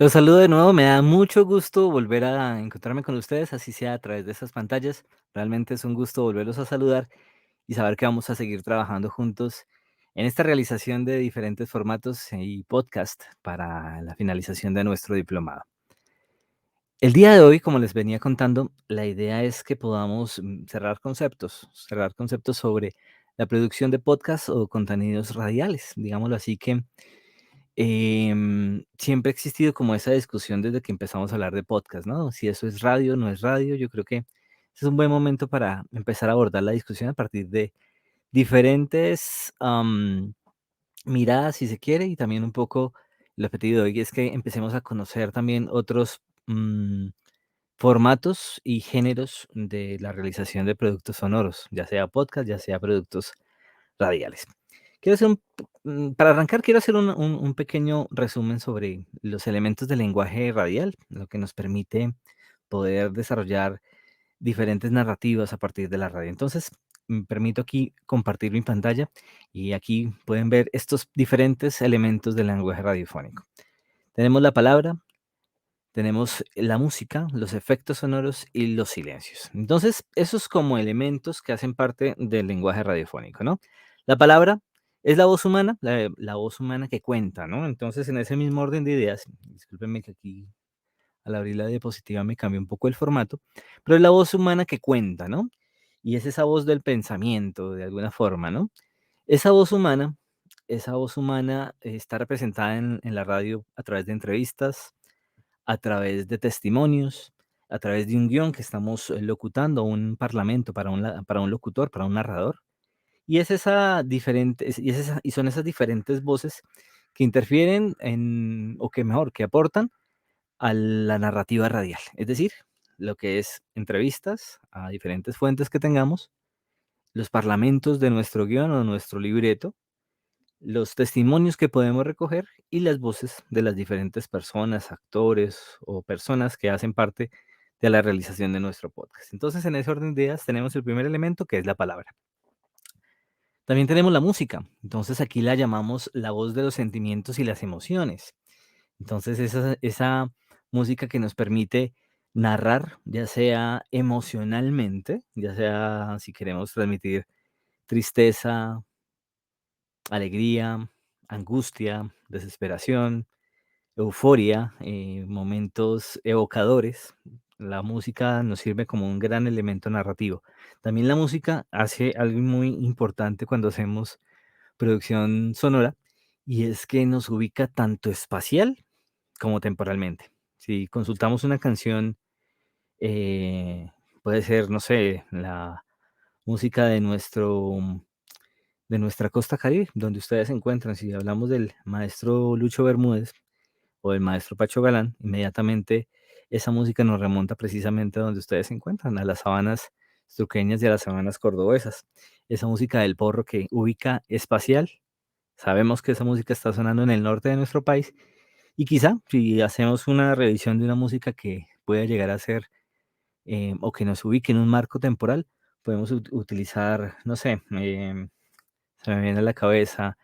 Los saludo de nuevo, me da mucho gusto volver a encontrarme con ustedes, así sea a través de estas pantallas. Realmente es un gusto volverlos a saludar y saber que vamos a seguir trabajando juntos en esta realización de diferentes formatos y podcast para la finalización de nuestro diplomado. El día de hoy, como les venía contando, la idea es que podamos cerrar conceptos sobre la producción de podcast o contenidos radiales, digámoslo así, que siempre ha existido como esa discusión desde que empezamos a hablar de podcast, ¿no? Si eso es radio, no es radio. Yo creo que ese es un buen momento para empezar a abordar la discusión a partir de diferentes miradas, si se quiere, y también un poco el objetivo de hoy es que empecemos a conocer también otros formatos y géneros de la realización de productos sonoros, ya sea podcast, ya sea productos radiales. Quiero hacer para arrancar, quiero hacer un pequeño resumen sobre los elementos del lenguaje radial, lo que nos permite poder desarrollar diferentes narrativas a partir de la radio. Entonces, me permito aquí compartir mi pantalla y aquí pueden ver estos diferentes elementos del lenguaje radiofónico. Tenemos la palabra, tenemos la música, los efectos sonoros y los silencios. Entonces, esos como elementos que hacen parte del lenguaje radiofónico, ¿no? La palabra es la voz humana, la voz humana que cuenta, ¿no? Entonces, en ese mismo orden de ideas, discúlpenme que aquí al abrir la diapositiva me cambió un poco el formato, pero es la voz humana que cuenta, ¿no? Y es esa voz del pensamiento, de alguna forma, ¿no? Esa voz humana, esa voz humana está representada en la radio a través de entrevistas, a través de testimonios, a través de un guión que estamos locutando, un parlamento para un locutor, para un narrador. Y es esa diferente, y son esas diferentes voces que interfieren o que mejor, que aportan a la narrativa radial. Es decir, lo que es entrevistas a diferentes fuentes que tengamos, los parlamentos de nuestro guión o nuestro libreto, los testimonios que podemos recoger y las voces de las diferentes personas, actores o personas que hacen parte de la realización de nuestro podcast. Entonces, en ese orden de ideas tenemos el primer elemento que es la palabra. También tenemos la música. Entonces, aquí la llamamos la voz de los sentimientos y las emociones. Entonces, esa música que nos permite narrar, ya sea emocionalmente, ya sea si queremos transmitir tristeza, alegría, angustia, desesperación, euforia, momentos evocadores. La música nos sirve como un gran elemento narrativo. También la música hace algo muy importante cuando hacemos producción sonora y es que nos ubica tanto espacial como temporalmente. Si consultamos una canción, eh, puede ser, no sé, la música de nuestra costa Caribe, donde ustedes se encuentran. Si hablamos del maestro Lucho Bermúdez o del maestro Pacho Galán, inmediatamente esa música nos remonta precisamente a donde ustedes se encuentran, a las sabanas struqueñas y a las sabanas cordobesas. Esa música del porro que ubica espacial. Sabemos que esa música está sonando en el norte de nuestro país y quizá si hacemos una revisión de una música que pueda llegar a ser o que nos ubique en un marco temporal, podemos utilizar, no sé, se me viene a la cabeza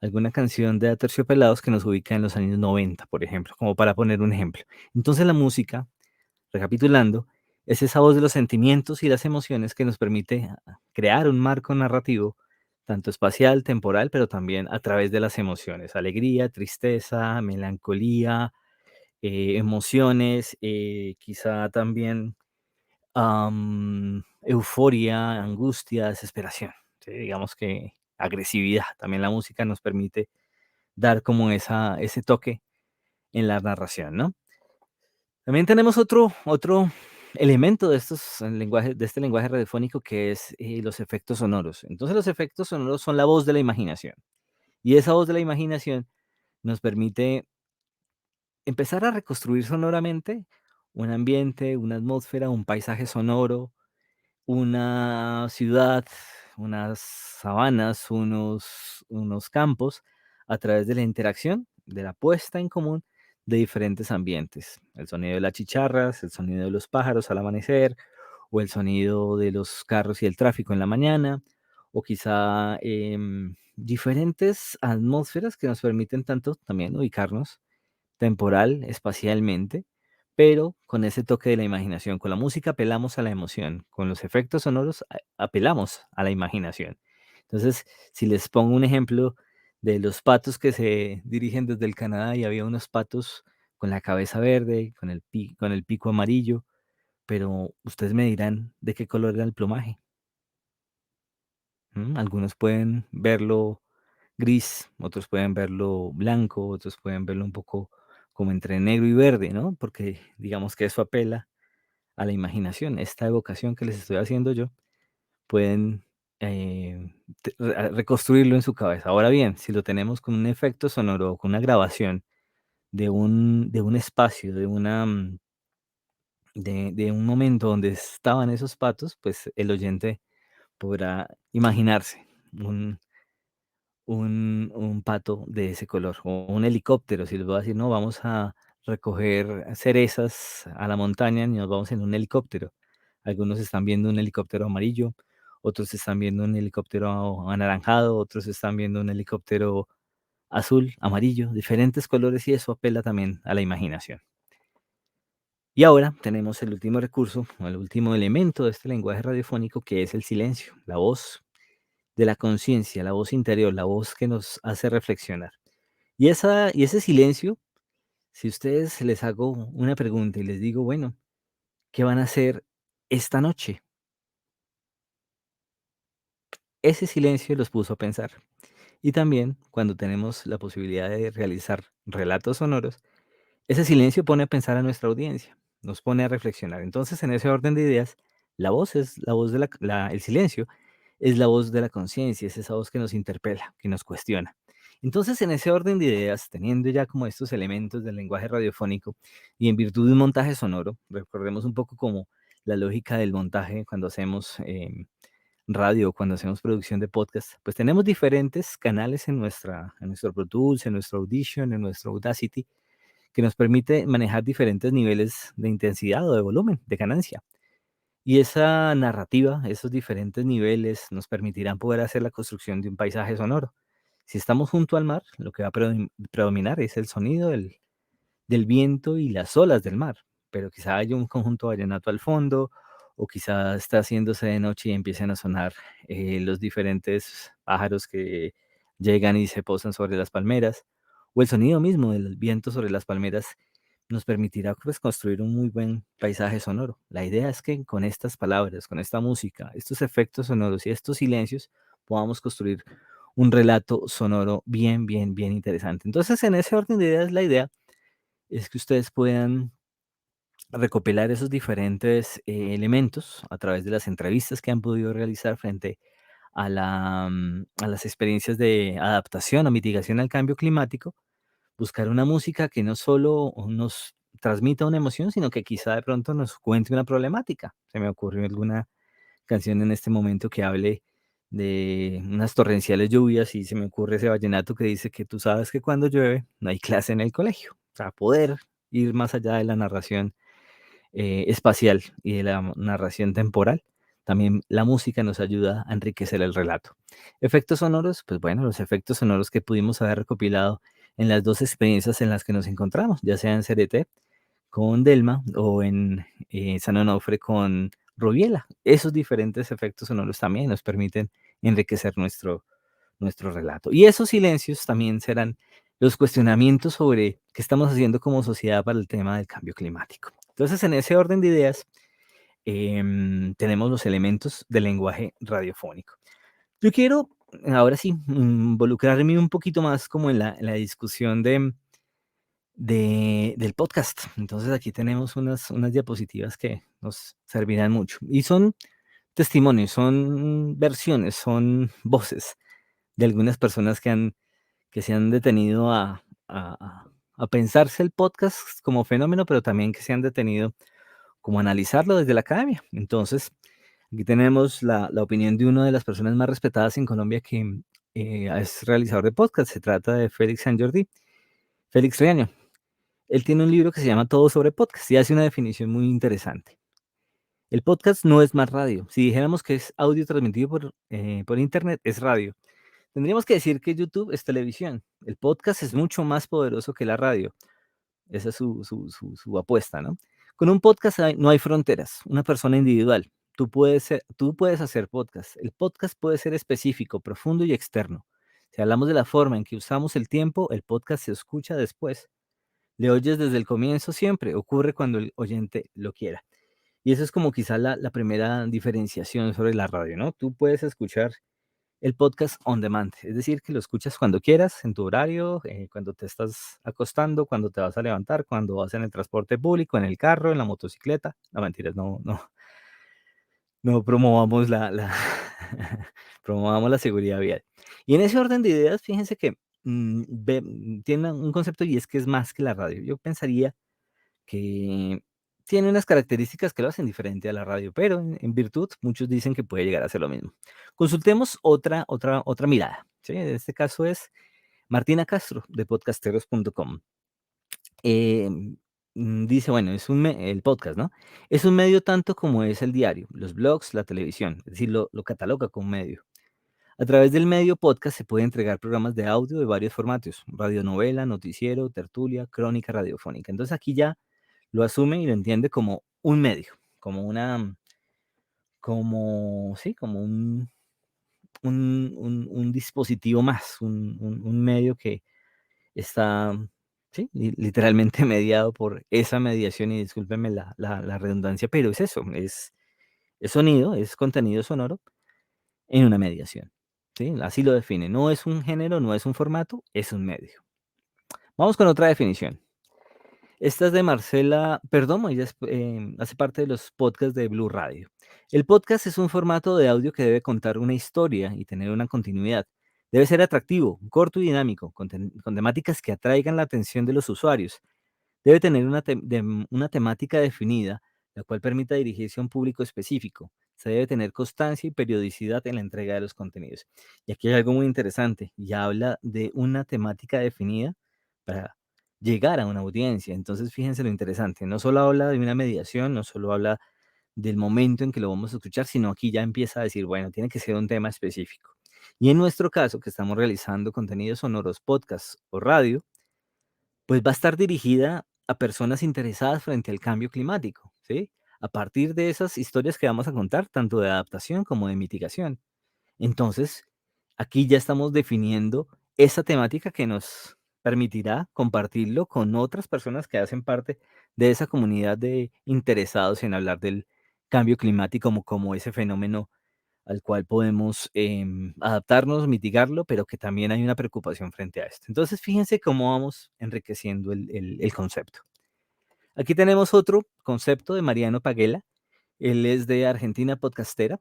alguna canción de Aterciopelados que nos ubica en los años 90, por ejemplo, como para poner un ejemplo. Entonces la música, recapitulando, es esa voz de los sentimientos y las emociones que nos permite crear un marco narrativo, tanto espacial, temporal, pero también a través de las emociones, alegría, tristeza, melancolía, emociones, quizá también euforia, angustia, desesperación. ¿Sí? Digamos que agresividad. También la música nos permite dar como ese toque en la narración, ¿no? También tenemos otro elemento de de este lenguaje radiofónico que es los efectos sonoros. Entonces los efectos sonoros son la voz de la imaginación. Y esa voz de la imaginación nos permite empezar a reconstruir sonoramente un ambiente, una atmósfera, un paisaje sonoro, una ciudad, unas sabanas, unos campos, a través de la interacción, de la puesta en común de diferentes ambientes. El sonido de las chicharras, el sonido de los pájaros al amanecer, o el sonido de los carros y el tráfico en la mañana, o quizá diferentes atmósferas que nos permiten tanto también ubicarnos temporal, espacialmente, pero con ese toque de la imaginación. Con la música apelamos a la emoción, con los efectos sonoros apelamos a la imaginación. Entonces, si les pongo un ejemplo de los patos que se dirigen desde el Canadá y había unos patos con la cabeza verde, con el pico amarillo, pero ustedes me dirán de qué color era el plumaje. Algunos pueden verlo gris, otros pueden verlo blanco, otros pueden verlo un poco como entre negro y verde, ¿no? Porque digamos que eso apela a la imaginación. Esta evocación que les estoy haciendo yo, pueden reconstruirlo en su cabeza. Ahora bien, si lo tenemos con un efecto sonoro o con una grabación de un espacio, de un momento donde estaban esos patos, pues el oyente podrá imaginarse un pato de ese color, o un helicóptero, si les voy a decir: "No, vamos a recoger cerezas a la montaña y nos vamos en un helicóptero". Algunos están viendo un helicóptero amarillo, otros están viendo un helicóptero anaranjado, otros están viendo un helicóptero azul, amarillo, diferentes colores, y eso apela también a la imaginación. Y ahora tenemos el último recurso, o el último elemento de este lenguaje radiofónico, que es el silencio, la voz de la conciencia, la voz interior, la voz que nos hace reflexionar. Y ese silencio, si ustedes les hago una pregunta y les digo, bueno, ¿qué van a hacer esta noche? Ese silencio los puso a pensar. Y también cuando tenemos la posibilidad de realizar relatos sonoros, ese silencio pone a pensar a nuestra audiencia, nos pone a reflexionar. Entonces, en ese orden de ideas, la voz es la voz de el silencio es la voz de la conciencia, es esa voz que nos interpela, que nos cuestiona. Entonces, en ese orden de ideas, teniendo ya como estos elementos del lenguaje radiofónico y en virtud de un montaje sonoro, recordemos un poco como la lógica del montaje cuando hacemos radio, cuando hacemos producción de podcast, pues tenemos diferentes canales en nuestro Pro Tools, en nuestro Audition, en nuestro Audacity, que nos permite manejar diferentes niveles de intensidad o de volumen, de ganancia. Y esa narrativa, esos diferentes niveles nos permitirán poder hacer la construcción de un paisaje sonoro. Si estamos junto al mar, lo que va a predominar es el sonido del viento y las olas del mar, pero quizá haya un conjunto vallenato al fondo, o quizá está haciéndose de noche y empiecen a sonar los diferentes pájaros que llegan y se posan sobre las palmeras, o el sonido mismo del viento sobre las palmeras nos permitirá, pues, construir un muy buen paisaje sonoro. La idea es que con estas palabras, con esta música, estos efectos sonoros y estos silencios, podamos construir un relato sonoro bien, bien, bien interesante. Entonces, en ese orden de ideas, la idea es que ustedes puedan recopilar esos diferentes elementos a través de las entrevistas que han podido realizar frente a las experiencias de adaptación o mitigación al cambio climático, buscar una música que no solo nos transmita una emoción, sino que quizá de pronto nos cuente una problemática. Se me ocurrió alguna canción en este momento que hable de unas torrenciales lluvias, y se me ocurre ese vallenato que dice que tú sabes que cuando llueve no hay clase en el colegio. O sea, poder ir más allá de la narración espacial y de la narración temporal. También la música nos ayuda a enriquecer el relato. Efectos sonoros, pues bueno, los efectos sonoros que pudimos haber recopilado en las dos experiencias en las que nos encontramos, ya sea en Cereté con Delma o en San Onofre con Rubiela. Esos diferentes efectos sonoros también nos permiten enriquecer nuestro relato. Y esos silencios también serán los cuestionamientos sobre qué estamos haciendo como sociedad para el tema del cambio climático. Entonces, en ese orden de ideas, tenemos los elementos del lenguaje radiofónico. Yo quiero, ahora sí, involucrarme un poquito más como en la discusión del podcast. Entonces, aquí tenemos unas diapositivas que nos servirán mucho. Y son testimonios, son versiones, son voces de algunas personas que se han detenido a pensarse el podcast como fenómeno, pero también que se han detenido como a analizarlo desde la academia. Entonces, aquí tenemos la opinión de una de las personas más respetadas en Colombia que es realizador de podcast. Se trata de Félix San Jordi, Félix Riaño. Él tiene un libro que se llama Todo sobre podcast y hace una definición muy interesante. El podcast no es más radio. Si dijéramos que es audio transmitido por internet, es radio. Tendríamos que decir que YouTube es televisión. El podcast es mucho más poderoso que la radio, Esa es su apuesta, ¿no? Con un podcast no hay fronteras, una persona individual. Tú puedes hacer podcast. El podcast puede ser específico, profundo y externo. Si hablamos de la forma en que usamos el tiempo, el podcast se escucha después. Le oyes desde el comienzo siempre, ocurre cuando el oyente lo quiera. Y eso es como quizá la primera diferenciación sobre la radio, ¿no? Tú puedes escuchar el podcast on demand, es decir, que lo escuchas cuando quieras, en tu horario, cuando te estás acostando, cuando te vas a levantar, cuando vas en el transporte público, en el carro, en la motocicleta. No, mentiras, no promovamos promovamos la seguridad vial. Y en ese orden de ideas, fíjense que tiene un concepto y es que es más que la radio. Yo pensaría que tiene unas características que lo hacen diferente a la radio, pero en virtud muchos dicen que puede llegar a ser lo mismo. Consultemos otra mirada, ¿sí? En este caso es Martina Castro de podcasteros.com. Dice, bueno, el podcast, ¿no? Es un medio tanto como es el diario, los blogs, la televisión, es decir, lo cataloga como medio. A través del medio podcast se puede entregar programas de audio de varios formatos, radionovela, noticiero, tertulia, crónica radiofónica. Entonces aquí ya lo asume y lo entiende como un medio, como sí, como un dispositivo más, un medio que está, sí, literalmente mediado por esa mediación, y discúlpenme la redundancia, pero es eso, es sonido, es contenido sonoro en una mediación, ¿sí? Así lo define. No es un género, no es un formato, es un medio. Vamos con otra definición. Esta es de Marcela Perdomo, ella hace parte de los podcasts de Blue Radio. El podcast es un formato de audio que debe contar una historia y tener una continuidad. Debe ser atractivo, corto y dinámico, con temáticas que atraigan la atención de los usuarios. Debe tener una temática definida, la cual permita dirigirse a un público específico. Se debe tener constancia y periodicidad en la entrega de los contenidos. Y aquí hay algo muy interesante, y habla de una temática definida para llegar a una audiencia. Entonces, fíjense lo interesante, no solo habla de una mediación, no solo habla del momento en que lo vamos a escuchar, sino aquí ya empieza a decir, bueno, tiene que ser un tema específico. Y en nuestro caso, que estamos realizando contenidos sonoros, podcast o radio, pues va a estar dirigida a personas interesadas frente al cambio climático, ¿sí? A partir de esas historias que vamos a contar, tanto de adaptación como de mitigación. Entonces, aquí ya estamos definiendo esa temática que nos permitirá compartirlo con otras personas que hacen parte de esa comunidad de interesados en hablar del cambio climático como ese fenómeno al cual podemos adaptarnos, mitigarlo, pero que también hay una preocupación frente a esto. Entonces, fíjense cómo vamos enriqueciendo el concepto. Aquí tenemos otro concepto de Mariano Paguela. Él es de Argentina Podcastera,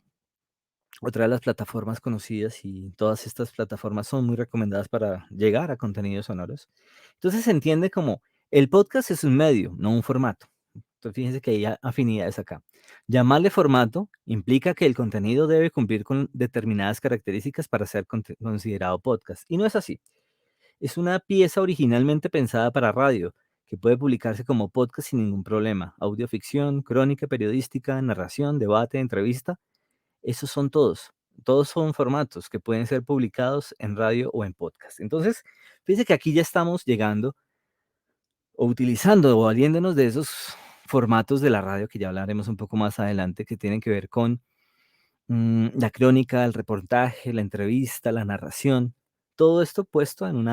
otra de las plataformas conocidas, y todas estas plataformas son muy recomendadas para llegar a contenidos sonoros. Entonces se entiende como el podcast es un medio, no un formato. Entonces fíjense que hay afinidades acá. Llamarle formato implica que el contenido debe cumplir con determinadas características para ser considerado podcast. Y no es así. Es una pieza originalmente pensada para radio, que puede publicarse como podcast sin ningún problema. Audioficción, crónica periodística, narración, debate, entrevista, esos son todos. Todos son formatos que pueden ser publicados en radio o en podcast. Entonces, fíjense que aquí ya estamos llegando o utilizando o valiéndonos de esos formatos de la radio que ya hablaremos un poco más adelante, que tienen que ver con la crónica, el reportaje, la entrevista, la narración, todo esto puesto en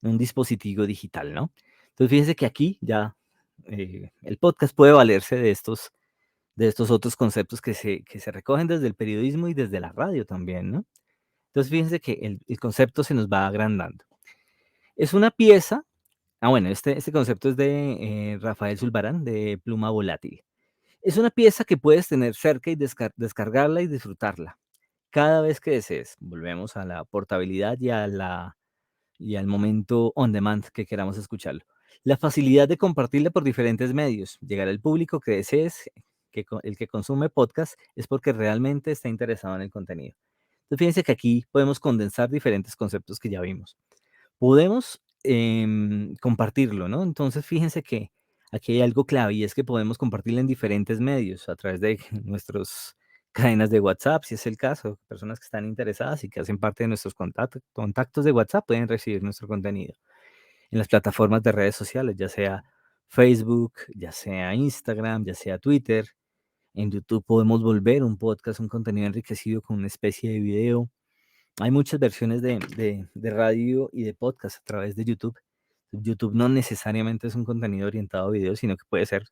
un dispositivo digital, ¿no? Entonces, fíjense que aquí ya el podcast puede valerse de estos otros conceptos que se recogen desde el periodismo y desde la radio también, ¿no? Entonces, fíjense que el concepto se nos va agrandando. Es una pieza, bueno, este concepto es de Rafael Zulbarán, de Pluma Volátil. Es una pieza que puedes tener cerca y descargarla y disfrutarla cada vez que desees. Volvemos a la portabilidad y al momento on demand que queramos escucharlo. La facilidad de compartirla por diferentes medios, llegar al público que desees, el que consume podcast es porque realmente está interesado en el contenido. Entonces, fíjense que aquí podemos condensar diferentes conceptos que ya vimos. Podemos compartirlo, ¿no? Entonces, fíjense que aquí hay algo clave y es que podemos compartirlo en diferentes medios a través de nuestras cadenas de WhatsApp, si es el caso, personas que están interesadas y que hacen parte de nuestros contactos de WhatsApp pueden recibir nuestro contenido en las plataformas de redes sociales, ya sea Facebook, ya sea Instagram, ya sea Twitter. En YouTube podemos volver un podcast, un contenido enriquecido con una especie de video. Hay muchas versiones de radio y de podcast a través de YouTube. YouTube no necesariamente es un contenido orientado a video, sino que puede ser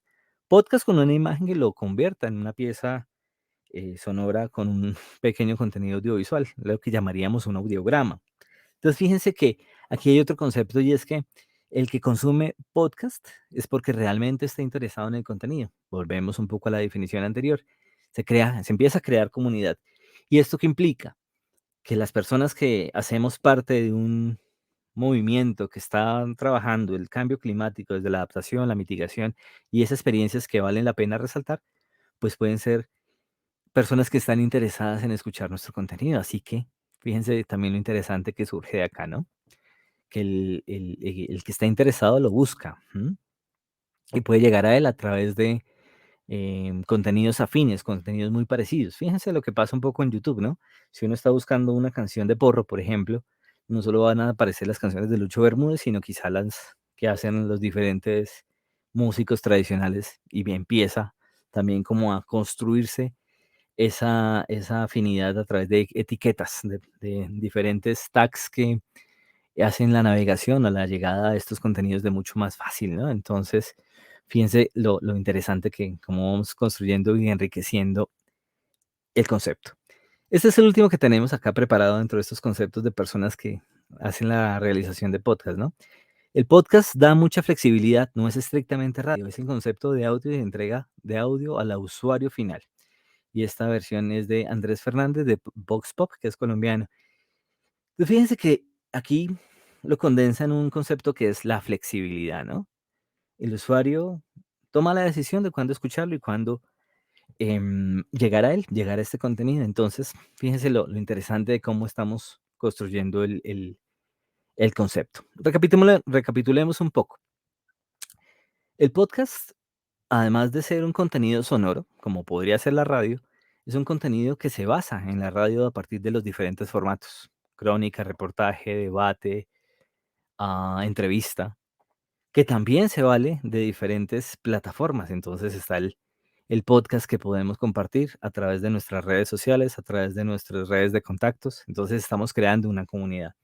podcast con una imagen que lo convierta en una pieza sonora con un pequeño contenido audiovisual, lo que llamaríamos un audiograma. Entonces, fíjense que aquí hay otro concepto y es que el que consume podcast es porque realmente está interesado en el contenido. Volvemos un poco a la definición anterior. Se empieza a crear comunidad. ¿Y esto qué implica? Que las personas que hacemos parte de un movimiento que está trabajando el cambio climático desde la adaptación, la mitigación y esas experiencias que valen la pena resaltar, pues pueden ser personas que están interesadas en escuchar nuestro contenido. Así que fíjense también lo interesante que surge de acá, ¿no? Que el que está interesado lo busca, ¿m? Y puede llegar a él a través de, contenidos afines, contenidos muy parecidos. Fíjense lo que pasa un poco en YouTube, ¿no? Si uno está buscando una canción de porro, por ejemplo, no solo van a aparecer las canciones de Lucho Bermúdez, sino quizá las que hacen los diferentes músicos tradicionales, y bien empieza también como a construirse esa afinidad a través de etiquetas, de diferentes tags que hacen la navegación o la llegada a estos contenidos de mucho más fácil, ¿no? Entonces, fíjense lo interesante que cómo vamos construyendo y enriqueciendo el concepto. Este es el último que tenemos acá preparado dentro de estos conceptos de personas que hacen la realización de podcast, ¿no? El podcast da mucha flexibilidad, no es estrictamente radio, es el concepto de audio y de entrega de audio al usuario final. Y esta versión es de Andrés Fernández de Vox Pop, que es colombiano. Pues fíjense que aquí lo condensa en un concepto que es la flexibilidad, ¿no? El usuario toma la decisión de cuándo escucharlo y cuándo llegar a él, llegar a este contenido. Entonces, fíjense lo interesante de cómo estamos construyendo el concepto. Recapitulemos un poco. El podcast, además de ser un contenido sonoro, como podría ser la radio, es un contenido que se basa en la radio a partir de los diferentes formatos: crónica, reportaje, debate, entrevista, que también se vale de diferentes plataformas. Entonces está el podcast que podemos compartir a través de nuestras redes sociales, a través de nuestras redes de contactos. Entonces estamos creando una comunidad.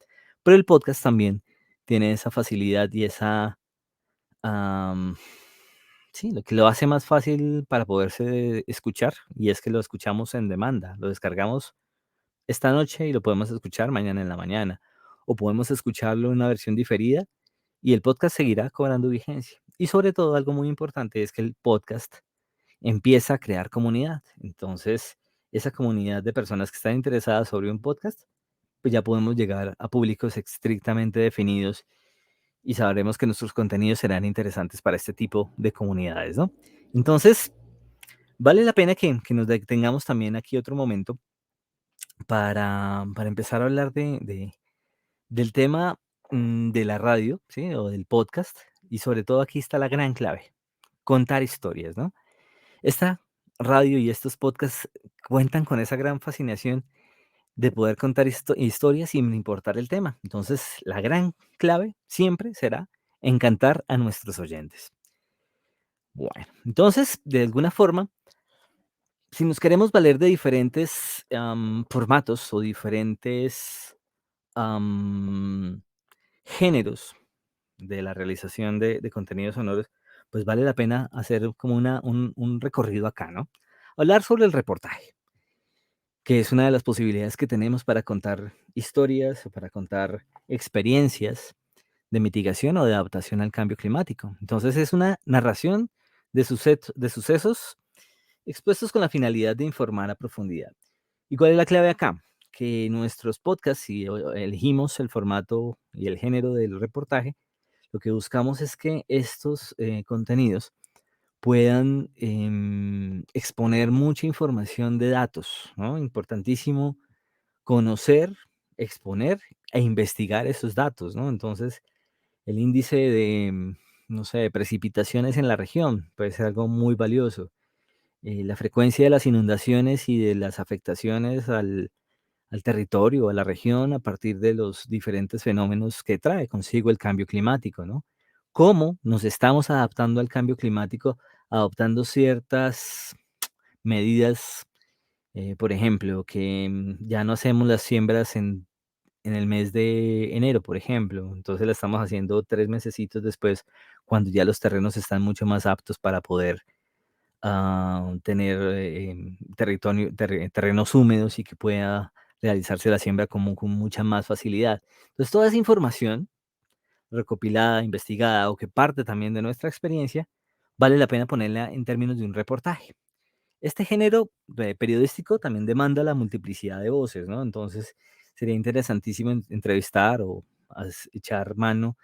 Pero el podcast también tiene esa facilidad y esa, am, sí, lo que lo hace más fácil para poderse escuchar, y es que lo escuchamos en demanda. Lo descargamos esta noche y lo podemos escuchar mañana en la mañana. O podemos escucharlo en una versión diferida y el podcast seguirá cobrando vigencia. Y sobre todo, algo muy importante es que el podcast empieza a crear comunidad. Entonces, esa comunidad de personas que están interesadas sobre un podcast, pues ya podemos llegar a públicos estrictamente definidos y sabremos que nuestros contenidos serán interesantes para este tipo de comunidades, ¿no? Entonces, vale la pena que nos detengamos también aquí otro momento para empezar a hablar del tema de la radio, ¿sí? O del podcast. Y sobre todo aquí está la gran clave: contar historias, ¿no? Esta radio y estos podcasts cuentan con esa gran fascinación de poder contar historias sin importar el tema. Entonces, la gran clave siempre será encantar a nuestros oyentes. Bueno, entonces, de alguna forma, si nos queremos valer de diferentes formatos o diferentes am, géneros de la realización de contenidos sonoros, pues vale la pena hacer como un recorrido acá, ¿no? Hablar sobre el reportaje, que es una de las posibilidades que tenemos para contar historias o para contar experiencias de mitigación o de adaptación al cambio climático. Entonces es una narración de sucesos expuestos con la finalidad de informar a profundidad. ¿Y cuál es la clave acá? Que nuestros podcasts, si elegimos el formato y el género del reportaje, lo que buscamos es que estos contenidos puedan exponer mucha información de datos, ¿no? Importantísimo conocer, exponer e investigar esos datos, ¿no? Entonces, el índice de, no sé, de precipitaciones en la región puede ser algo muy valioso. La frecuencia de las inundaciones y de las afectaciones al territorio, a la región, a partir de los diferentes fenómenos que trae consigo el cambio climático, ¿no? cómo nos estamos adaptando al cambio climático, adoptando ciertas medidas, por ejemplo, que ya no hacemos las siembras en el mes de enero, por ejemplo. Entonces la estamos haciendo 3 mesecitos después, cuando ya los terrenos están mucho más aptos para poder, tener, terrenos húmedos y que pueda realizarse la siembra con mucha más facilidad. Entonces, toda esa información recopilada, investigada o que parte también de nuestra experiencia, vale la pena ponerla en términos de un reportaje. Este género periodístico también demanda la multiplicidad de voces, ¿no? Entonces, sería interesantísimo entrevistar o echar mano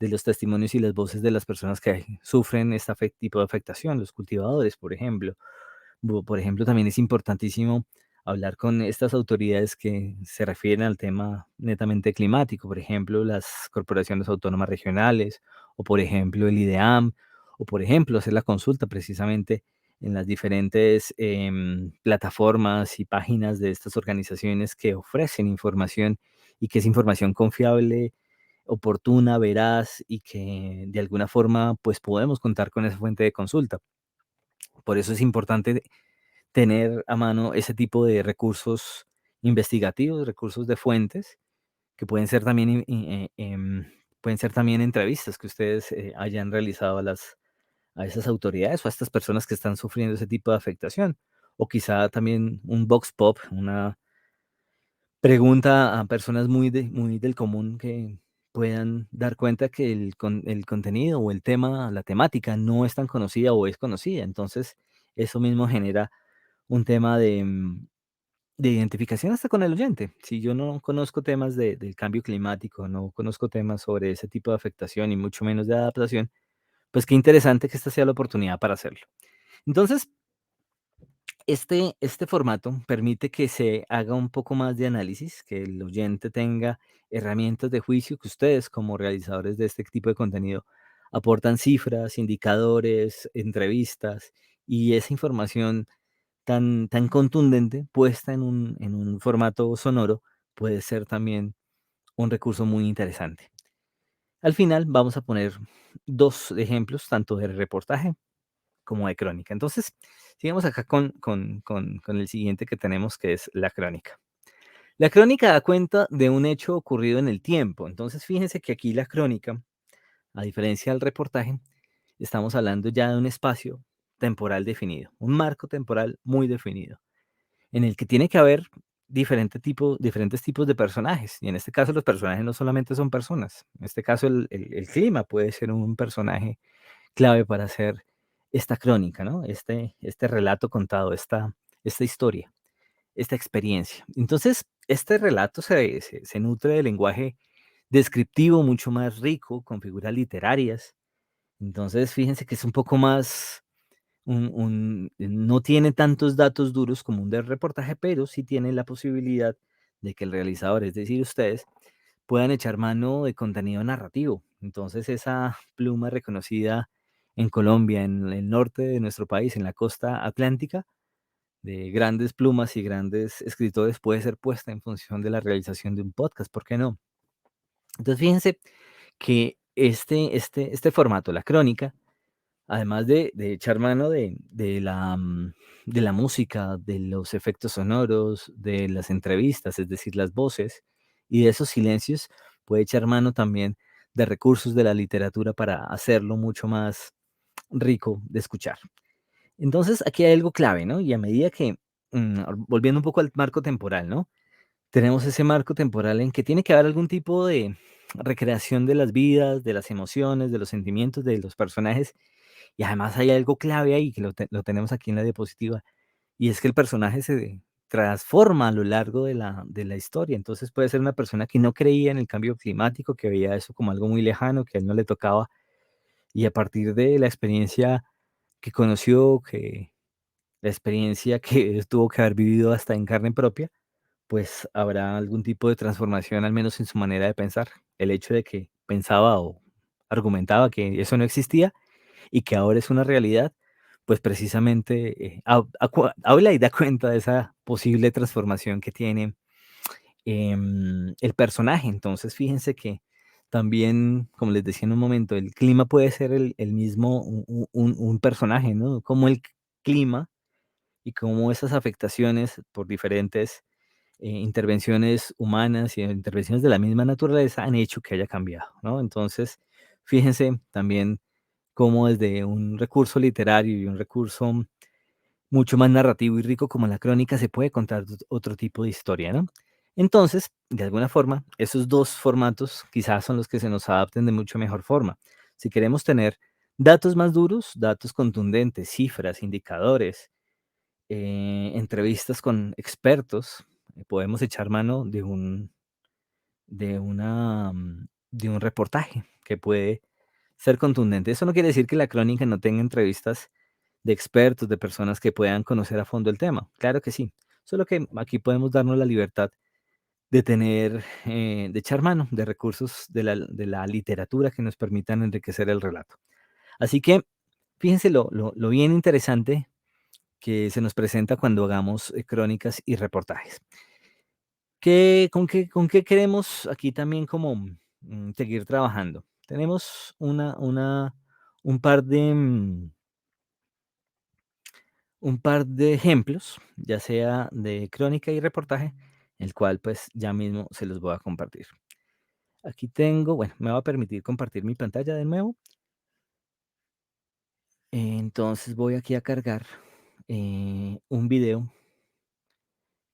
de los testimonios y las voces de las personas que sufren este tipo de afectación, los cultivadores, por ejemplo. Por ejemplo, también es importantísimo hablar con estas autoridades que se refieren al tema netamente climático, por ejemplo, las corporaciones autónomas regionales, o por ejemplo, el IDEAM, o por ejemplo, hacer la consulta precisamente en las diferentes plataformas y páginas de estas organizaciones que ofrecen información y que es información confiable, oportuna, veraz y que de alguna forma pues podemos contar con esa fuente de consulta. Por eso es importante tener a mano ese tipo de recursos investigativos, recursos de fuentes, que pueden ser también, pueden ser también entrevistas que ustedes hayan realizado a esas autoridades o a estas personas que están sufriendo ese tipo de afectación. O quizá también un vox pop, una pregunta a personas muy del común que puedan dar cuenta que el contenido o el tema, la temática no es tan conocida o es conocida. Entonces, eso mismo genera un tema de identificación hasta con el oyente. Si yo no conozco temas del cambio climático, no conozco temas sobre ese tipo de afectación y mucho menos de adaptación, pues qué interesante que esta sea la oportunidad para hacerlo. Entonces, este formato permite que se haga un poco más de análisis, que el oyente tenga herramientas de juicio, que ustedes como realizadores de este tipo de contenido aportan cifras, indicadores, entrevistas y esa información tan contundente, puesta en un formato sonoro, puede ser también un recurso muy interesante. Al final vamos a poner 2 ejemplos, tanto de reportaje como de crónica. Entonces, sigamos acá con el siguiente que tenemos, que es la crónica. La crónica da cuenta de un hecho ocurrido en el tiempo. Entonces, fíjense que aquí la crónica, a diferencia del reportaje, estamos hablando ya de un espacio temporal definido, un marco temporal muy definido, en el que tiene que haber diferentes tipos de personajes. Y en este caso los personajes no solamente son personas. En este caso el clima puede ser un personaje clave para hacer esta crónica, ¿no? Este relato contado, esta historia, esta experiencia. Entonces, este relato se nutre de lenguaje descriptivo mucho más rico, con figuras literarias. Entonces, fíjense que es un poco más no tiene tantos datos duros como un del reportaje, pero sí tiene la posibilidad de que el realizador, es decir, ustedes, puedan echar mano de contenido narrativo. Entonces, esa pluma reconocida en Colombia, en el norte de nuestro país, en la costa atlántica, de grandes plumas y grandes escritores, puede ser puesta en función de la realización de un podcast, ¿por qué no? Entonces, fíjense que este formato, la crónica, además de echar mano de la música, de los efectos sonoros, de las entrevistas, es decir, las voces, y de esos silencios, puede echar mano también de recursos de la literatura para hacerlo mucho más rico de escuchar. Entonces, aquí hay algo clave, ¿no? Y a medida que, volviendo un poco al marco temporal, ¿no? Tenemos ese marco temporal en que tiene que haber algún tipo de recreación de las vidas, de las emociones, de los sentimientos de los personajes y además hay algo clave ahí, que lo tenemos aquí en la diapositiva, y es que el personaje se transforma a lo largo de la historia. Entonces puede ser una persona que no creía en el cambio climático, que veía eso como algo muy lejano, que a él no le tocaba, y a partir de la experiencia que conoció, que la experiencia que tuvo que haber vivido hasta en carne propia, pues habrá algún tipo de transformación, al menos en su manera de pensar. El hecho de que pensaba o argumentaba que eso no existía y que ahora es una realidad, pues precisamente habla y da cuenta de esa posible transformación que tiene el personaje. Entonces, fíjense que también, como les decía en un momento, el clima puede ser el mismo, un personaje, ¿no? Cómo el clima y cómo esas afectaciones por diferentes intervenciones humanas y intervenciones de la misma naturaleza han hecho que haya cambiado, ¿no? Entonces, fíjense también cómo desde un recurso literario y un recurso mucho más narrativo y rico como la crónica se puede contar otro tipo de historia, ¿no? Entonces, de alguna forma, esos dos formatos quizás son los que se nos adapten de mucho mejor forma. Si queremos tener datos más duros, datos contundentes, cifras, indicadores, entrevistas con expertos, podemos echar mano de un reportaje que puede ser contundente. Eso no quiere decir que la crónica no tenga entrevistas de expertos, de personas que puedan conocer a fondo el tema. Claro que sí. Solo que aquí podemos darnos la libertad de tener, de echar mano de recursos de la literatura que nos permitan enriquecer el relato. Así que fíjense lo bien interesante que se nos presenta cuando hagamos crónicas y reportajes. Con qué queremos aquí también como seguir trabajando? Tenemos un par de, un par de ejemplos, ya sea de crónica y reportaje, el cual pues ya mismo se los voy a compartir. Aquí tengo, bueno, me va a permitir compartir mi pantalla de nuevo. Entonces voy aquí a cargar un video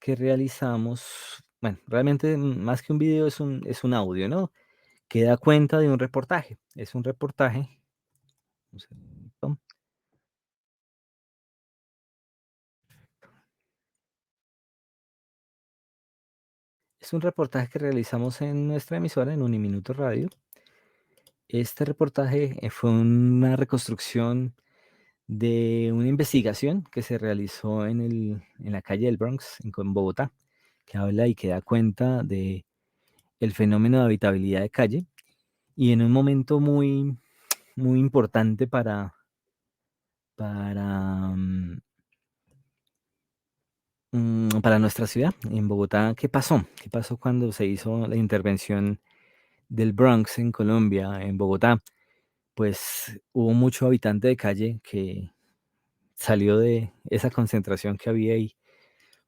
que realizamos. Bueno, realmente más que un video es un audio, ¿no? Que da cuenta de un reportaje. Es un reportaje. Un segundito. Es un reportaje que realizamos en nuestra emisora, en Uniminuto Radio. Este reportaje fue una reconstrucción de una investigación que se realizó en la calle del Bronx, en Bogotá, que habla y que da cuenta de el fenómeno de habitabilidad de calle y en un momento muy importante para, para nuestra ciudad, en Bogotá. ¿Qué pasó? ¿Qué pasó cuando se hizo la intervención del Bronx en Colombia, en Bogotá? Pues hubo mucho habitante de calle que salió de esa concentración que había y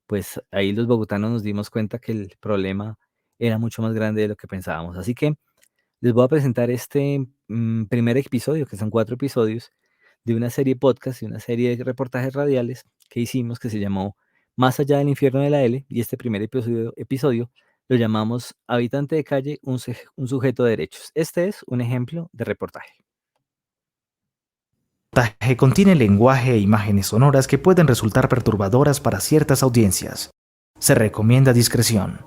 pues ahí los bogotanos nos dimos cuenta que el problema era mucho más grande de lo que pensábamos. Así que les voy a presentar este primer episodio, que son 4 episodios, de una serie podcast, de una serie de reportajes radiales que hicimos que se llamó Más allá del infierno de la L, y este primer episodio lo llamamos Habitante de calle, un sujeto de derechos. Este es un ejemplo de reportaje. Reportaje contiene lenguaje e imágenes sonoras que pueden resultar perturbadoras para ciertas audiencias. Se recomienda discreción.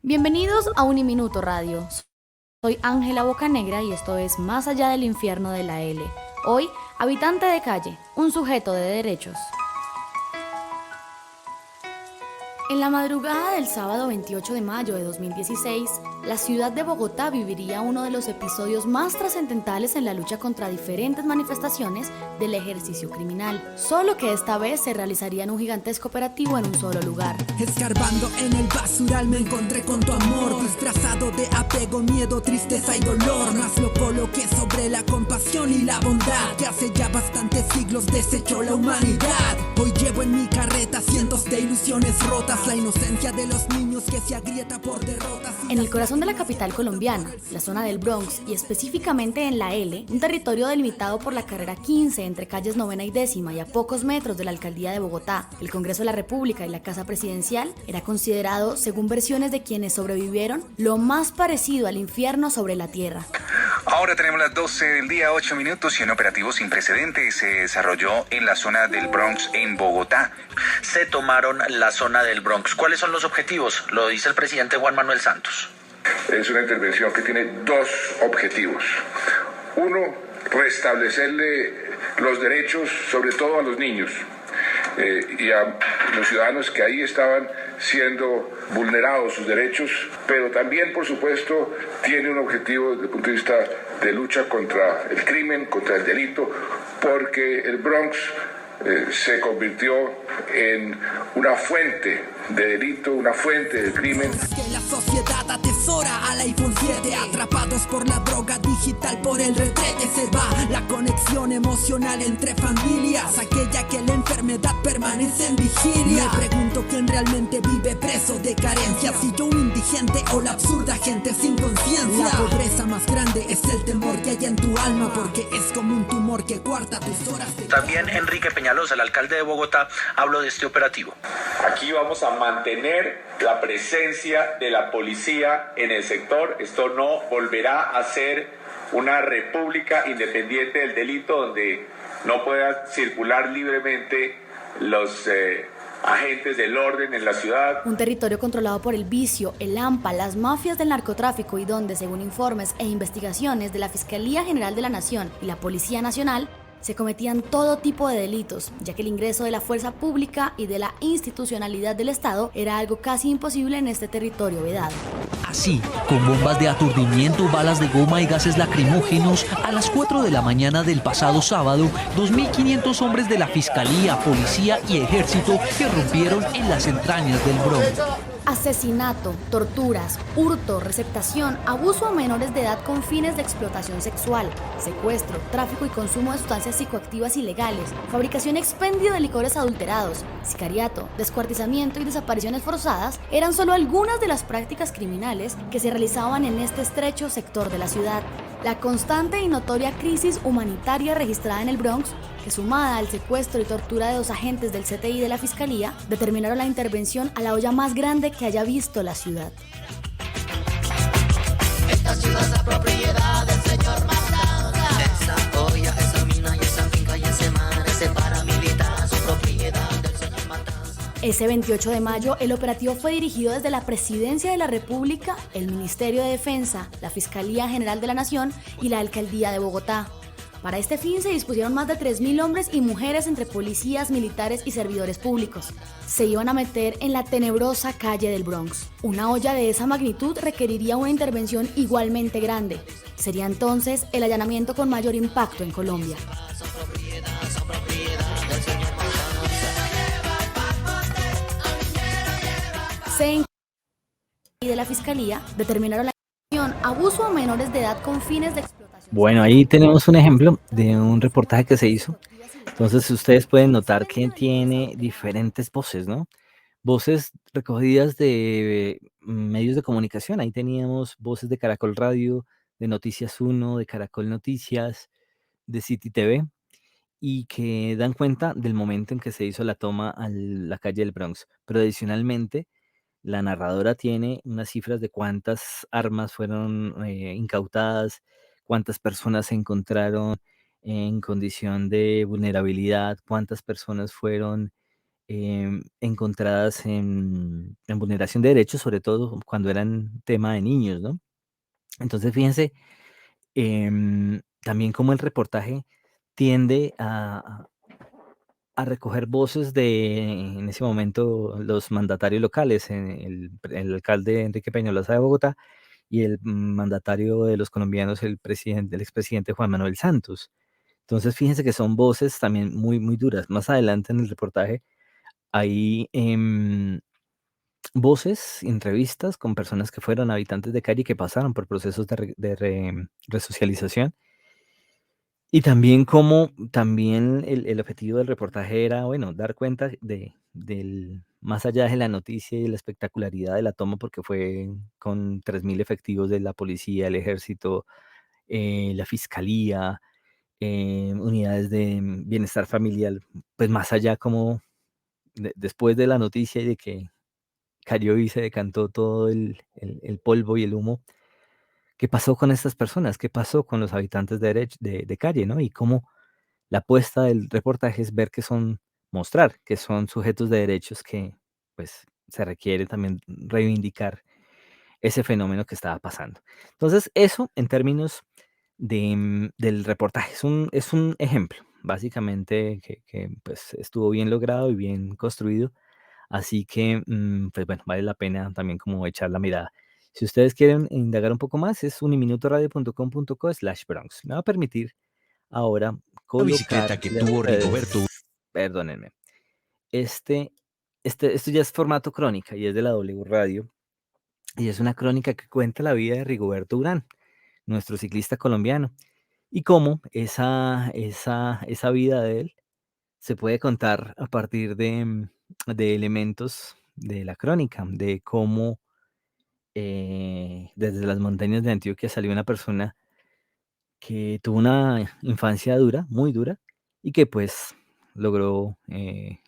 Bienvenidos a Uniminuto Radio. Soy Ángela Bocanegra y esto es Más allá del infierno de la L. Hoy, habitante de calle, un sujeto de derechos. En la madrugada del sábado 28 de mayo de 2016, la ciudad de Bogotá viviría uno de los episodios más trascendentales en la lucha contra diferentes manifestaciones del ejercicio criminal, solo que esta vez se realizaría en un gigantesco operativo en un solo lugar. Escarbando en el basural me encontré con tu amor, disfrazado de apego, miedo, tristeza y dolor, más lo coloqué sobre la compasión y la bondad que hace ya bastantes siglos desechó la humanidad. Hoy llevo en mi carreta cientos de ilusiones rotas, la inocencia de los niños que se agrieta por derrotas. En el corazón de la capital colombiana, la zona del Bronx y específicamente en la L, un territorio delimitado por la carrera 15 entre calles 9ª y 10ª y a pocos metros de la alcaldía de Bogotá, el Congreso de la República y la Casa Presidencial, era considerado, según versiones de quienes sobrevivieron, lo más parecido al infierno sobre la tierra. Ahora tenemos las 12 del día, 8 minutos, y un operativo sin precedentes se desarrolló en la zona del Bronx en Bogotá. Se tomaron la zona del Bronx. ¿Cuáles son los objetivos? Lo dice el presidente Juan Manuel Santos. Es una intervención que tiene 2 objetivos. Uno, restablecerle los derechos, sobre todo a los niños y a los ciudadanos que ahí estaban siendo vulnerados sus derechos, pero también, por supuesto, tiene un objetivo desde el punto de vista de lucha contra el crimen, contra el delito, porque el Bronx se convirtió en una fuente de delito, una fuente de crimen. Que la sociedad atesora a al iPhone 7. Atrapados por la droga digital, por el retrete se va la conexión emocional entre familias, aquella que la enfermedad permanece en vigilia. Me pregunto quién realmente vive preso de carencia, si yo un indigente o la absurda gente sin conciencia. La pobreza más grande es el temor que hay en tu alma, porque es como un tumor que cuarta tus horas de... También Enrique Peñalosa, el alcalde de Bogotá, habló de este operativo. Aquí vamos a mantener la presencia de la policía en el sector. Esto no volverá a ser una república independiente del delito donde no puedan circular libremente los agentes del orden en la ciudad. Un territorio controlado por el vicio, el AMPA, las mafias del narcotráfico y donde, según informes e investigaciones de la Fiscalía General de la Nación y la Policía Nacional, se cometían todo tipo de delitos, ya que el ingreso de la fuerza pública y de la institucionalidad del Estado era algo casi imposible en este territorio vedado. Así, con bombas de aturdimiento, balas de goma y gases lacrimógenos, a las 4 de la mañana del pasado sábado, 2.500 hombres de la Fiscalía, Policía y Ejército irrumpieron en las entrañas del Bronx. Asesinato, torturas, hurto, receptación, abuso a menores de edad con fines de explotación sexual, secuestro, tráfico y consumo de sustancias psicoactivas ilegales, fabricación y expendio de licores adulterados, sicariato, descuartizamiento y desapariciones forzadas eran solo algunas de las prácticas criminales que se realizaban en este estrecho sector de la ciudad. La constante y notoria crisis humanitaria registrada en el Bronx, que sumada al secuestro y tortura de 2 agentes del CTI de la Fiscalía, determinaron la intervención a la olla más grande que haya visto la ciudad. Esta ciudad es la propiedad del señor Matanza. Esa olla, esa mina y esa finca y ese mar, ese paramilitar, su propiedad del señor Matanza. Ese 28 de mayo, el operativo fue dirigido desde la Presidencia de la República, el Ministerio de Defensa, la Fiscalía General de la Nación y la Alcaldía de Bogotá. Para este fin se dispusieron más de 3.000 hombres y mujeres entre policías, militares y servidores públicos. Se iban a meter en la tenebrosa calle del Bronx. Una olla de esa magnitud requeriría una intervención igualmente grande. Sería entonces el allanamiento con mayor impacto en Colombia. Y de la Fiscalía determinaron la abuso a menores de edad con fines de explotación. Bueno, ahí tenemos un ejemplo de un reportaje que se hizo. Entonces ustedes pueden notar que tiene diferentes voces, ¿no? Voces recogidas de medios de comunicación. Ahí teníamos voces de Caracol Radio, de Noticias 1, de Caracol Noticias, de City TV, y que dan cuenta del momento en que se hizo la toma a la calle del Bronx. Pero adicionalmente, la narradora tiene unas cifras de cuántas armas fueron incautadas, cuántas personas se encontraron en condición de vulnerabilidad, cuántas personas fueron encontradas en vulneración de derechos, sobre todo cuando eran tema de niños, ¿no? Entonces, fíjense, también como el reportaje tiende a recoger voces de, en ese momento, los mandatarios locales, el alcalde Enrique Peñalosa de Bogotá y el mandatario de los colombianos, el expresidente Juan Manuel Santos. Entonces, fíjense que son voces también muy, muy duras. Más adelante en el reportaje hay voces, entrevistas con personas que fueron habitantes de calle y que pasaron por procesos de resocialización. Y también como también el objetivo del reportaje era, bueno, dar cuenta del más allá de la noticia y la espectacularidad de la toma, porque fue con 3.000 efectivos de la policía, el ejército, la fiscalía, unidades de bienestar familiar, pues más allá como después de la noticia y de que cayó y se decantó todo el polvo y el humo, ¿qué pasó con estas personas? ¿Qué pasó con los habitantes de calle, ¿no? Y cómo la apuesta del reportaje es ver que mostrar que son sujetos de derechos que, pues, se requiere también reivindicar ese fenómeno que estaba pasando. Entonces, eso en términos del reportaje es un ejemplo, básicamente, que, pues, estuvo bien logrado y bien construido. Así que, pues bueno, vale la pena también como echar la mirada. Si ustedes quieren indagar un poco más, es uniminutoradio.com.co/Bronx. Me va a permitir ahora La colocar bicicleta que tuvo Rigoberto. perdónenme. Esto ya es formato crónica y es de la W Radio. y es una crónica que cuenta la vida de Rigoberto Urán, nuestro ciclista colombiano, y cómo esa vida de él se puede contar a partir de elementos de la crónica, de cómo desde las montañas de Antioquia salió una persona que tuvo una infancia dura, muy dura, y que pues logró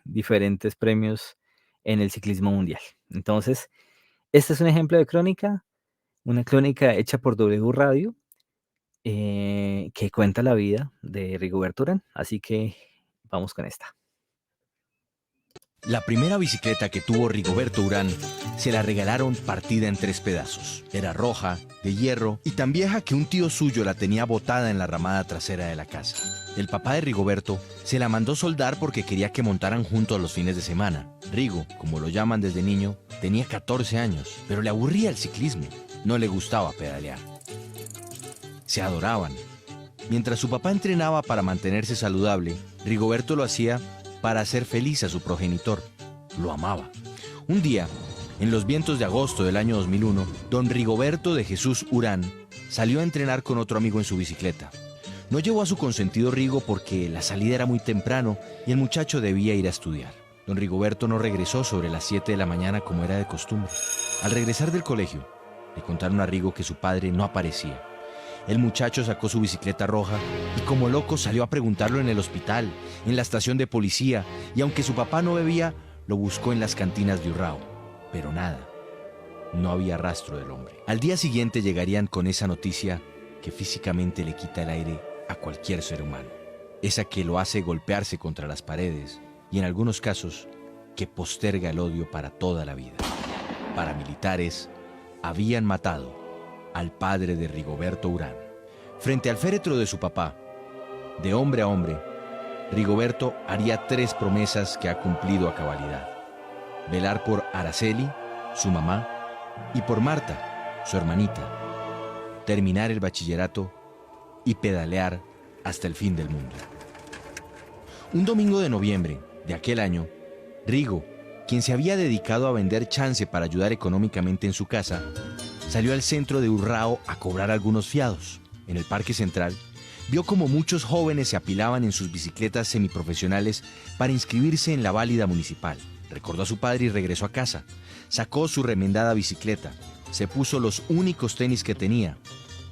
diferentes premios en el ciclismo mundial. Entonces, este es un ejemplo de crónica, una crónica hecha por W Radio, que cuenta la vida de Rigoberto Urán. Así que vamos con esta. La primera bicicleta que tuvo Rigoberto Urán se la regalaron partida en 3 pedazos. Era roja, de hierro y tan vieja que un tío suyo la tenía botada en la ramada trasera de la casa. El papá de Rigoberto se la mandó soldar porque quería que montaran juntos los fines de semana. Rigo, como lo llaman desde niño, tenía 14 años, pero le aburría el ciclismo. No le gustaba pedalear. Se adoraban. Mientras su papá entrenaba para mantenerse saludable, Rigoberto lo hacía para hacer feliz a su progenitor. Lo amaba. Un día, en los vientos de agosto del año 2001, don Rigoberto de Jesús Urán salió a entrenar con otro amigo en su bicicleta. No llevó a su consentido Rigo porque la salida era muy temprano y el muchacho debía ir a estudiar. Don Rigoberto no regresó sobre las 7 de la mañana como era de costumbre. Al regresar del colegio, le contaron a Rigo que su padre no aparecía. El muchacho sacó su bicicleta roja y como loco salió a preguntarlo en el hospital, en la estación de policía, y aunque su papá no bebía, lo buscó en las cantinas de Urrao. Pero nada, no había rastro del hombre. Al día siguiente llegarían con esa noticia que físicamente le quita el aire a cualquier ser humano. Esa que lo hace golpearse contra las paredes y en algunos casos que posterga el odio para toda la vida. Paramilitares habían matado al padre de Rigoberto Urán. Frente al féretro de su papá, de hombre a hombre, Rigoberto haría 3 promesas que ha cumplido a cabalidad: velar por Araceli, su mamá, y por Marta, su hermanita, terminar el bachillerato y pedalear hasta el fin del mundo. Un domingo de noviembre de aquel año, Rigo, quien se había dedicado a vender chance para ayudar económicamente en su casa, salió al centro de Urrao a cobrar algunos fiados. En el Parque Central, vio como muchos jóvenes se apilaban en sus bicicletas semiprofesionales para inscribirse en la válida municipal. Recordó a su padre y regresó a casa. Sacó su remendada bicicleta, se puso los únicos tenis que tenía,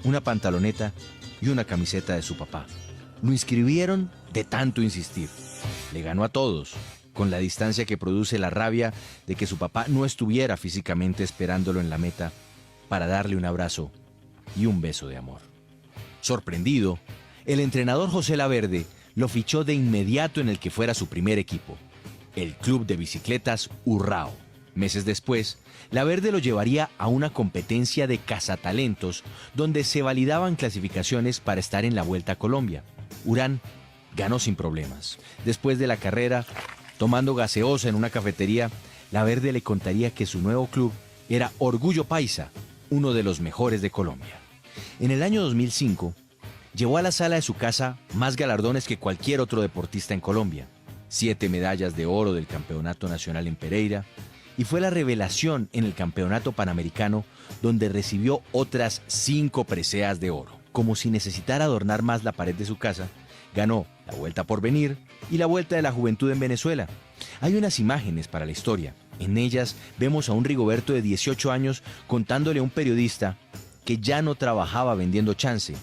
una pantaloneta y una camiseta de su papá. Lo inscribieron de tanto insistir. Le ganó a todos, con la distancia que produce la rabia de que su papá no estuviera físicamente esperándolo en la meta para darle un abrazo y un beso de amor. Sorprendido, el entrenador José Laverde lo fichó de inmediato en el que fuera su primer equipo, el Club de Bicicletas Urrao. Meses después, Laverde lo llevaría a una competencia de cazatalentos donde se validaban clasificaciones para estar en la Vuelta a Colombia. Urán ganó sin problemas. Después de la carrera, tomando gaseosa en una cafetería, Laverde le contaría que su nuevo club era Orgullo Paisa, uno de los mejores de Colombia. En el año 2005, llevó a la sala de su casa más galardones que cualquier otro deportista en Colombia: 7 medallas de oro del Campeonato Nacional en Pereira, y fue la revelación en el Campeonato Panamericano, donde recibió otras 5 preseas de oro. Como si necesitara adornar más la pared de su casa, ganó la Vuelta a Porvenir y la Vuelta de la Juventud en Venezuela. Hay unas imágenes para la historia. En ellas vemos a un Rigoberto de 18 años contándole a un periodista que ya no trabajaba vendiendo chance,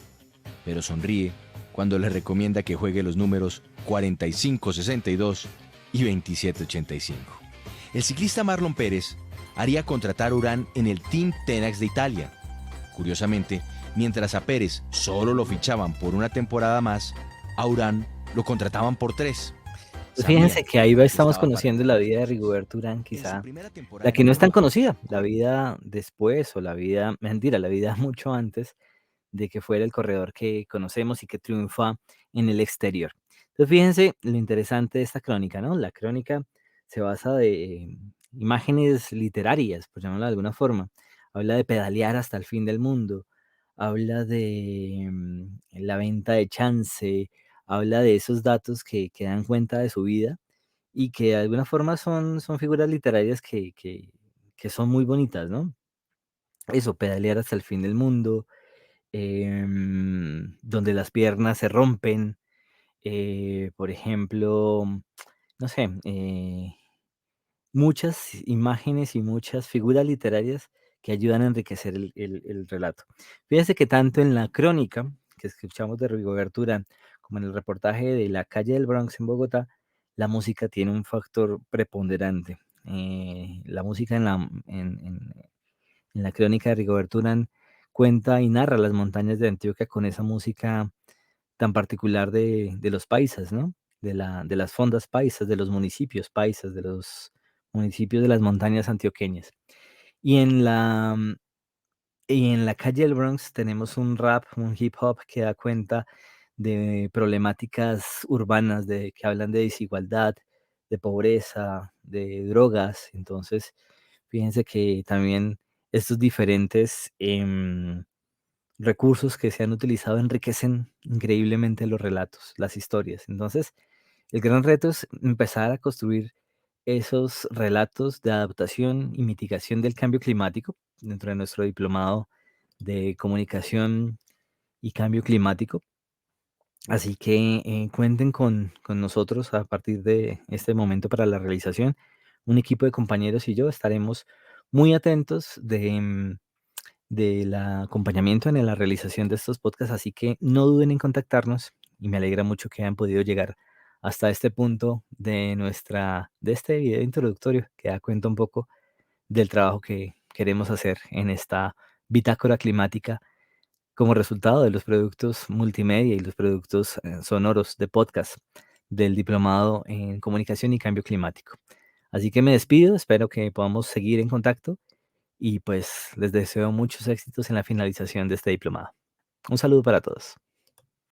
pero sonríe cuando le recomienda que juegue los números 45-62 y 27-85. El ciclista Marlon Pérez haría contratar a Urán en el Team Tenax de Italia. Curiosamente, mientras a Pérez solo lo fichaban por una temporada más, a Urán lo contrataban por 3. Pues fíjense que ahí estamos conociendo la vida de Rigoberto Urán, quizá la que no es tan conocida, la vida después o la vida, mentira, la vida mucho antes de que fuera el corredor que conocemos y que triunfa en el exterior. Entonces fíjense lo interesante de esta crónica, ¿no? La crónica se basa de imágenes literarias, por llamarlo de alguna forma. Habla de pedalear hasta el fin del mundo, habla de la venta de chance, habla de esos datos que dan cuenta de su vida y que de alguna forma son figuras literarias que son muy bonitas, ¿no? eso, pedalear hasta el fin del mundo, donde las piernas se rompen, por ejemplo, no sé, muchas imágenes y muchas figuras literarias que ayudan a enriquecer el relato. Fíjense que tanto en la crónica que escuchamos de Rigoberto Urán, como en el reportaje de la calle del Bronx en Bogotá, la música tiene un factor preponderante. La música en la crónica de Rigoberto Urán cuenta y narra las montañas de Antioquia con esa música tan particular de los paisas, ¿no? De las fondas paisas, de los municipios paisas, de los municipios de las montañas antioqueñas. Y en la calle del Bronx tenemos un rap, un hip hop que da cuenta de problemáticas urbanas, que hablan de desigualdad, de pobreza, de drogas. Entonces, fíjense que también estos diferentes recursos que se han utilizado enriquecen increíblemente los relatos, las historias. Entonces, el gran reto es empezar a construir esos relatos de adaptación y mitigación del cambio climático dentro de nuestro diplomado de comunicación y cambio climático. Así que cuenten con nosotros a partir de este momento para la realización. Un equipo de compañeros y yo estaremos muy atentos del acompañamiento en la realización de estos podcasts, así que no duden en contactarnos y me alegra mucho que hayan podido llegar hasta este punto de este video introductorio que da cuenta un poco del trabajo que queremos hacer en esta bitácora climática como resultado de los productos multimedia y los productos sonoros de podcast del diplomado en comunicación y cambio climático. Así que me despido, espero que podamos seguir en contacto y pues les deseo muchos éxitos en la finalización de este diplomado. Un saludo para todos.